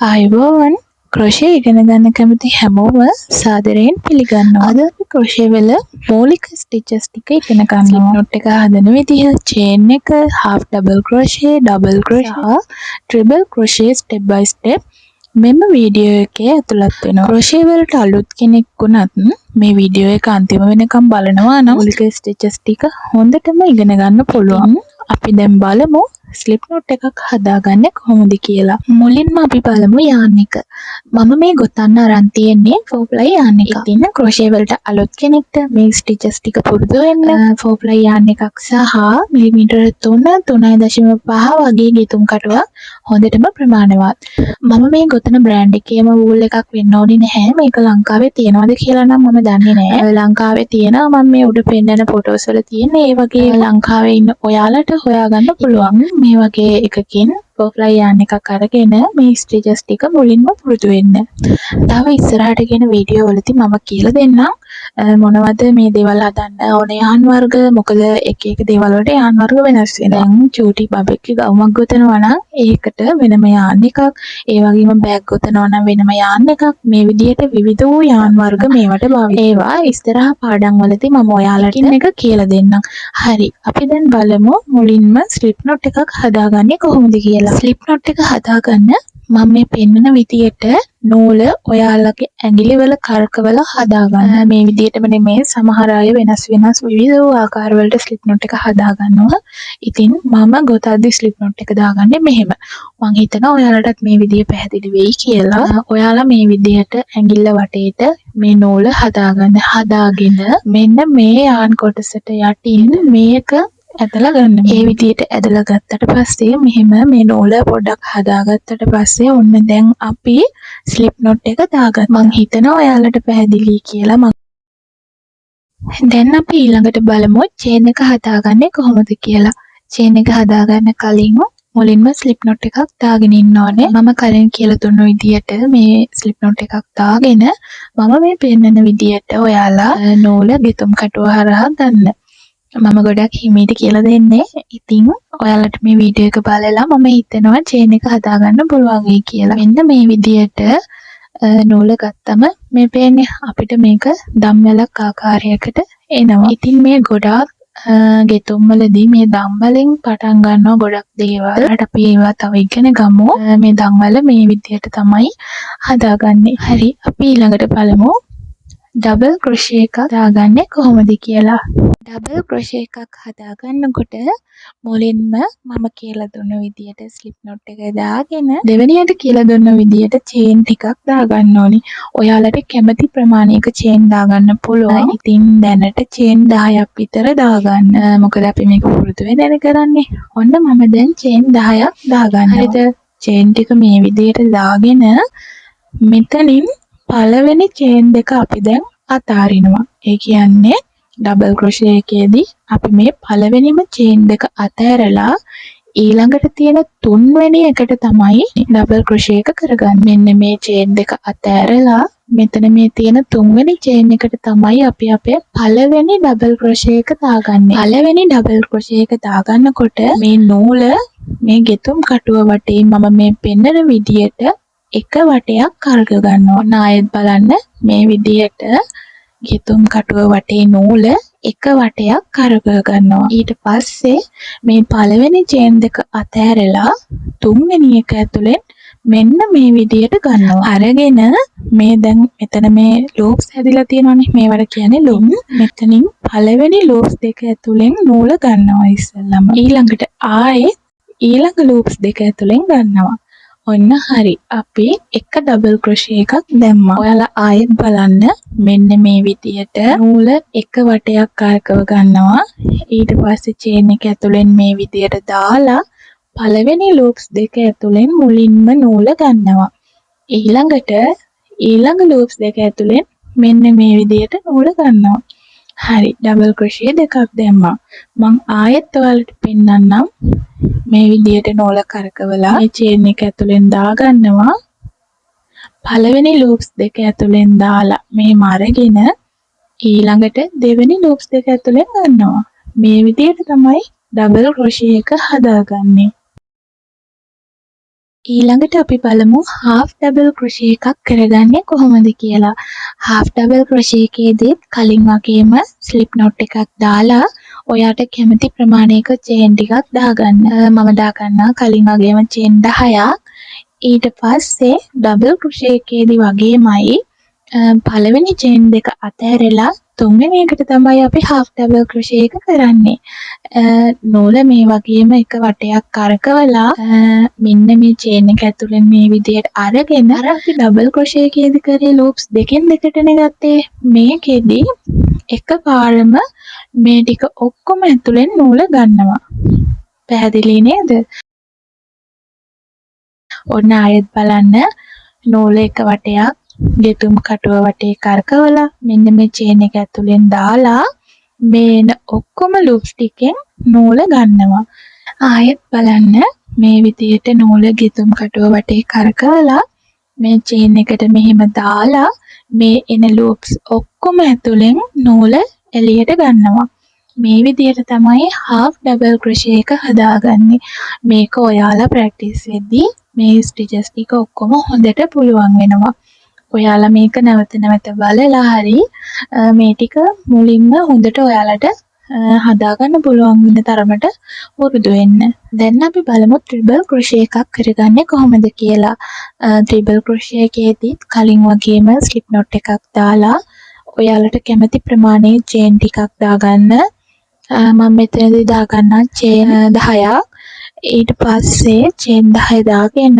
ආයුබෝවන් ක්‍රොෂේ ඉගෙන ගන්න කැමති හැමෝම සාදරයෙන් පිළිගන්නවා. අද අපි ක්‍රොෂේ වල මූලික ස්ටිචස් ටික ඉගෙන ගන්නවා. ස්ලිප් knot එක හදන විදිහ, චේන් එක, half double crochet, double crochet, treble crochet step by step මෙම වීඩියෝ එකේ ඇතුළත් වෙනවා. ක්‍රොෂේ වලට අලුත් කෙනෙක් වුණත් මේ වීඩියෝ එක අන්තිම වෙනකම් බලනවා නම් මූලික ස්ටිචස් ටික හොඳටම ඉගෙන ගන්න පුළුවන්. අපි දැන් බලමු ස්ලිප් knot එකක් හදාගන්නේ කොහොමද කියලා. මුලින්ම අපි බලමු yarn එක. මම මේ ගොතන්න අරන් තියෙන්නේ 4ply yarn එක. ඉතින් ක්‍රොෂේ වලට අලුත් කෙනෙක්ට මේ ස්ටිචස් ටික පුරුදු වෙන්න 4ply yarn එකක් සහ මිලිමීටර 3 3.5 වගේ ගෙතුම් කටුවක් හොඳටම ප්‍රමාණවත්. මම මේ ගොතන බ්‍රෑන්ඩ් එකේම වූල් එකක් වෙන්න ඕනේ නැහැ. මේක ලංකාවේ තියෙනවද කියලා නම් මම දන්නේ නැහැ. ලංකාවේ තියෙනවා මම මේ උඩ පෙන්නන ෆොටෝස් වල තියෙන ඒ වගේ ලංකාවේ ඉන්න ඔයාලට හොයාගන්න පුළුවන්. මේ වගේ එකකින් 4ply yarn එකක් අරගෙන මේ ස්ටිචස් ටික මුලින්ම පුරුදු වෙන්න. තව ඉස්සරහට ගෙන වීඩියෝ වලදී මම කියලා දෙන්නම් මොනවද මේ දේවල් හදන්න ඕන yarn වර්ග. මොකද එක එක දේවල් වලට yarn වර්ග වෙනස් වෙනවා. දැන් චූටි බබෙක්ගේ ගවුමක් ගොතනවා නම් ඒකට වෙනම yarn එකක්, ඒ වගේම බෑග් ගොතනවා නම් වෙනම yarn එකක්. මේ විදිහට විවිධ වූ yarn වර්ග මේවට භාවිත. ඒවා ඉස්සරහ පාඩම් වලදී මම ඔයාලට එක කියලා දෙන්නම්. හරි, අපි දැන් බලමු මුලින්ම ස්ලිප් knot එකක් හදාගන්නේ කොහොමද කියලා. ස්ලිප් knot එක හදාගන්න මම මේ පෙන්වන විදියට නූල ඔයාලගේ ඇඟිලි වල කරකවල හදාගන්න. මේ විදියටම නෙමෙයි, සමහර අය වෙනස් විවිධ වූ ආකාර වලට ස්ලිප් knot එක හදාගන්නවා. ඉතින් මම ගොතද්දි ස්ලිප් knot එක දාගන්නේ මෙහෙම. මං හිතනවා ඔයාලටත් මේ විදිය පැහැදිලි වෙයි කියලා. ඔයාලා මේ විදියට ඇඟිල්ල වටේට මේ නූල හදාගන්න. හදාගෙන මෙන්න මේ yarn කොටසට යටින් මේක ඇදලා ගන්න. ඒ විදිහට ඇදලා ගත්තට පස්සේ මෙහෙම මේ නූල පොඩ්ඩක් හදාගත්තට පස්සේ ඔන්න දැන් අපි ස්ලිප් knot එක දාගත්තා. මං හිතනවා ඔයාලට පැහැදිලි කියලා. දැන් අපි ඊළඟට බලමු චේන් එක හදාගන්නේ කොහොමද කියලා. චේන් එක හදාගන්න කලින් මුලින්ම ස්ලිප් knot එකක් දාගෙන ඉන්න ඕනේ. මම කලින් කියලා දුන්න විදියට මේ ස්ලිප් knot එකක් දාගෙන මම මේ පෙන්නන විදියට ඔයාලා නූල ගෙතුම් කටුව හරහා ගන්න. මම ගොඩක් හිමීට කියලා දෙන්නේ. ඉතින් ඔයාලට මේ වීඩියෝ එක බලලා මම හිතනවා චේන් එක හදාගන්න පුළුවන් වෙයි කියලා. මෙන්න මේ විදියට නූල ගත්තම මේ පේන්නේ අපිට මේක දම්වැලක් ආකාරයකට එනවා. ඉතින් මේ ගොඩාක් ගෙතුම් වලදී මේ දම් වලින් පටන් ගන්නවා ගොඩක් දේවල්. අපි ඒවා තව ඉගෙන ගමු. මේ දම් වල මේ විදියට තමයි හදාගන්නේ. හරි, අපි ඊළඟට බලමු ඩබල් ක්‍රොෂේ එකක් දාගන්නේ කොහොමද කියලා. ඩබල් ක්‍රොෂේ එකක් හදාගන්නකොට මුලින්ම මම කියලා දුන්න විදියට ස්ලිප් knot එක දාගෙන දෙවෙනියට කියලා දුන්න විදියට චේන් ටිකක් දාගන්න ඕනි. ඔයාලට කැමති ප්‍රමාණයක චේන් දාගන්න පුළුවන්. ඉතින් දැනට චේන් 10ක් විතර දාගන්න. මොකද අපි මේක පුරුදු වෙන්න කරන්නේ. ඔන්න මම දැන් චේන් 10ක් දාගන්නවා. හරිද? චේන් ටික මේ විදියට දාගෙන මෙතනින් පළවෙනි චේන් දෙක අපි දැන් අතාරිනවා. ඒ කියන්නේ ඩබල් ක්‍රොෂේ එකේදී අපි මේ පළවෙනිම චේන් දෙක අතහැරලා ඊළඟට තියෙන තුන්වෙනි එකට තමයි ඩබල් ක්‍රොෂේ එක කරගන්නේ. මෙන්න මේ චේන් දෙක අතහැරලා මෙතන මේ තියෙන තුන්වෙනි චේන් එකට තමයි අපි අපේ පළවෙනි ඩබල් ක්‍රොෂේ එක දාගන්නේ. පළවෙනි ඩබල් ක්‍රොෂේ එක දාගන්නකොට මේ නූල මේ ගෙතුම් කටුව වටේ මම මේ පෙන්නන විදියට එක වටයක් කරග ගන්නවා. ඔන්න ආයෙත් බලන්න මේ විදියට ගෙතුම් කටුව වටේ නූල එක වටයක් කරග ගන්නවා. ඊට පස්සේ මේ පළවෙනි චේන් දෙක අතහැරලා තුන්වෙනි එක ඇතුලෙන් මෙන්න මේ විදියට ගන්නවා. අරගෙන මේ දැන් මෙතන මේ ලූප්ස් හැදිලා තියෙනවානේ. මේවට කියන්නේ ලූප්. මෙතනින් පළවෙනි ලූප්ස් දෙක ඇතුලෙන් නූල ගන්නවා ඉස්සෙල්ලම. ඊළඟට ආයෙත් ඊළඟ ලූප්ස් දෙක ඇතුලෙන් ගන්නවා. ඔන්න හරි, අපි එක ඩබල් ක්‍රොෂේ එකක් දැම්මා. ඔයාලා ආයෙත් බලන්න මෙන්න මේ විදියට නූල එක වටයක් කරකව ගන්නවා. ඊට පස්සේ චේන් එක ඇතුලෙන් මේ විදියට දාලා පළවෙනි ලූප්ස් දෙක ඇතුලෙන් මුලින්ම නූල ගන්නවා. ඊළඟට ඊළඟ ලූප්ස් දෙක ඇතුලෙන් මෙන්න මේ විදියට නූල ගන්නවා. හරි, ඩබල් ක්‍රොෂේ දෙකක් දැම්මා. මං ආයෙත් ඔයාලට පෙන්නන්නම්. මේ විදියට නූල කරකවලා මේ චේන් එක ඇතුලෙන් දාගන්නවා. පළවෙනි ලූප්ස් දෙක ඇතුලෙන් දාලා මේම අරගෙන ඊළඟට දෙවෙනි ලූප්ස් දෙක ඇතුලෙන් ගන්නවා. මේ විදියට තමයි ඩබල් ක්‍රොෂේ එක හදාගන්නේ. ඊළඟට අපි බලමු half double crochet එකක් කරගන්නේ කොහොමද කියලා. half double crochet එකේදීත් කලින් වගේම slip knot එකක් දාලා ඔයාට කැමති ප්‍රමාණයක chain ටිකක් දාගන්න. මම දාගන්නවා කලින් වගේම chain 10ක්. ඊට පස්සේ double crochet එකේදී වගේමයි පළවෙනි chain දෙක අතහැරලා තුන්වෙනි එකට තමයි අපි half double crochet එක කරන්නේ. නූල මේ වගේම එක වටයක් කරකවලා මෙන්න මේ chain එක ඇතුලෙන් මේ විදියට අරගෙන අර අපි double crochet එකේදී කරේ loops දෙකෙන් දෙකටනේ ගත්තේ. මේකෙදි එකපාරම මේ ටික ඔක්කොම ඇතුලෙන් නූල ගන්නවා. පැහැදිලි නේද? ඔන්න ආයෙත් බලන්න නූල එක වටයක් ගෙතුම් කටුව වටේ කරකවලා මෙන්න මේ chain එක ඇතුලෙන් දාලා මේන ඔක්කොම loops ටිකෙන් නූල ගන්නවා. ආයෙත් බලන්න මේ විදියට නූල ගෙතුම් කටුව වටේ කරකවලා මේ chain එකට මෙහෙම දාලා මේ එන loops ඔක්කොම ඇතුලෙන් නූල එළියට ගන්නවා. මේ විදියට තමයි half double crochet එක හදාගන්නේ. මේක ඔයාලා practice වෙද්දී මේ stitches ටික ඔක්කොම හොඳට පුළුවන් වෙනවා. ඔයාලා මේක නැවත නැවත බලලා හරි මේ ටික මුලින්ම හොඳට ඔයාලට හදාගන්න පුළුවන් වෙන තරමට පුරුදු වෙන්න. දැන් අපි බලමු triple crochet එකක් කරගන්නේ කොහොමද කියලා. triple crochet එකේදී කලින් වගේම slip knot එකක් දාලා ඔයාලට කැමති ප්‍රමාණයේ chain ටිකක් දාගන්න. මම මෙතනදී දාගන්නා chain 10ක්. ඊට පස්සේ chain 10 දාගෙන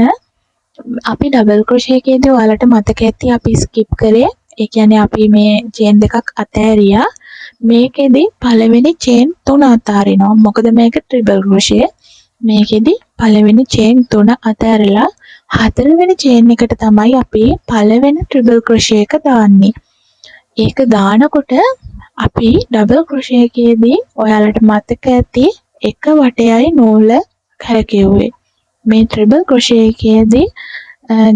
අපි double crochet එකේදී ඔයාලට මතක ඇති අපි skip කරේ. ඒ කියන්නේ අපි මේ chain දෙකක් අතෑරියා. මේකෙදි පළවෙනි chain 3 අතාරිනවා. මොකද මේක triple crochet. මේකෙදි පළවෙනි chain 3 අතෑරලා හතරවෙනි chain එකට තමයි අපි පළවෙනි triple crochet එක දාන්නේ. ඒක දානකොට අපි double crochet එකේදී ඔයාලට මතක ඇති එක වටයයි නූල කරකෙව්වේ. මේ triple crochet එකේදී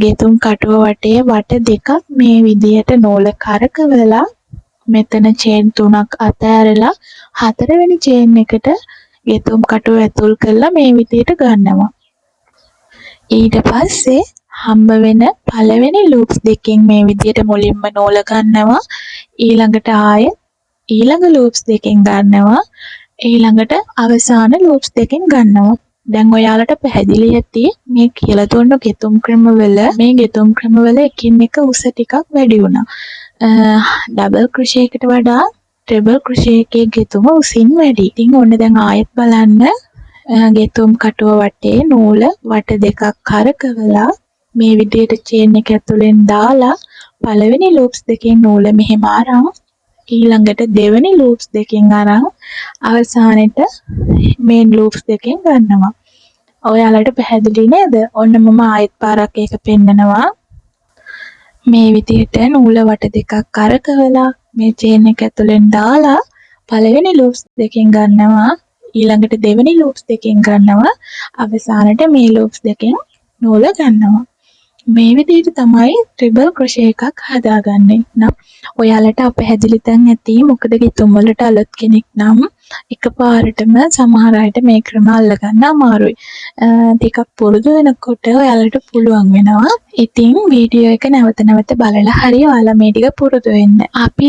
ගෙතුම් කටුව වටේ වට දෙකක් මේ විදියට නූල කරකවලා මෙතන chain 3ක් අතෑරලා හතරවෙනි chain එකට ගෙතුම් කටුව ඇතුල් කරලා මේ විදියට ගන්නවා. ඊට පස්සේ හම්බ වෙන පළවෙනි loops දෙකෙන් මේ විදියට මුලින්ම නූල ගන්නවා. ඊළඟට ආයෙත් ඊළඟ loops දෙකෙන් ගන්නවා. ඊළඟට අවසාන loops දෙකෙන් ගන්නවා. දැන් ඔයාලට පැහැදිලි ඇති මේ කියලා දුන්න ගෙතුම් ක්‍රමවල මේ ගෙතුම් ක්‍රමවල එකින් එක උස ටිකක් වැඩි වුණා. double crochet එකට වඩා triple crochet එකේ ගෙතුම උසින් වැඩි. ඉතින් ඔන්න දැන් ආයෙත් බලන්න ගෙතුම් කටුව වටේ නූල වට දෙකක් කරකවලා මේ විදියට chain එක ඇතුලෙන් දාලා පළවෙනි loops දෙකෙන් නූල මෙහෙම අරන් ඊළඟට දෙවෙනි loops දෙකෙන් අරන් අවසානෙට main loops දෙකෙන් ගන්නවා. ඔයාලට පැහැදිලි නේද? ඔන්න මම ආයෙත් පාරක් ඒක පෙන්නනවා. මේ විදියට නූල වට දෙකක් කරකවලා මේ chain එක ඇතුලෙන් දාලා පළවෙනි loops දෙකෙන් ගන්නවා. ඊළඟට දෙවෙනි loops දෙකෙන් ගන්නවා. අවසානට මේ loops දෙකෙන් නූල ගන්නවා. මේ විදිහට තමයි triple crochet එකක් හදාගන්නේ. නම් ඔයාලට අපහැදිලි තැන් ඇති. මොකද ගෙතුම් වලට අලුත් කෙනෙක් නම් එකපාරටම සමහර අයට මේ ක්‍රම අල්ලගන්න අමාරුයි. ටිකක් පුරුදු වෙනකොට ඔයාලට පුළුවන් වෙනවා. ඉතින් වීඩියෝ එක නැවත නැවත බලලා හරි ඔයාලා මේ ටික පුරුදු වෙන්න. අපි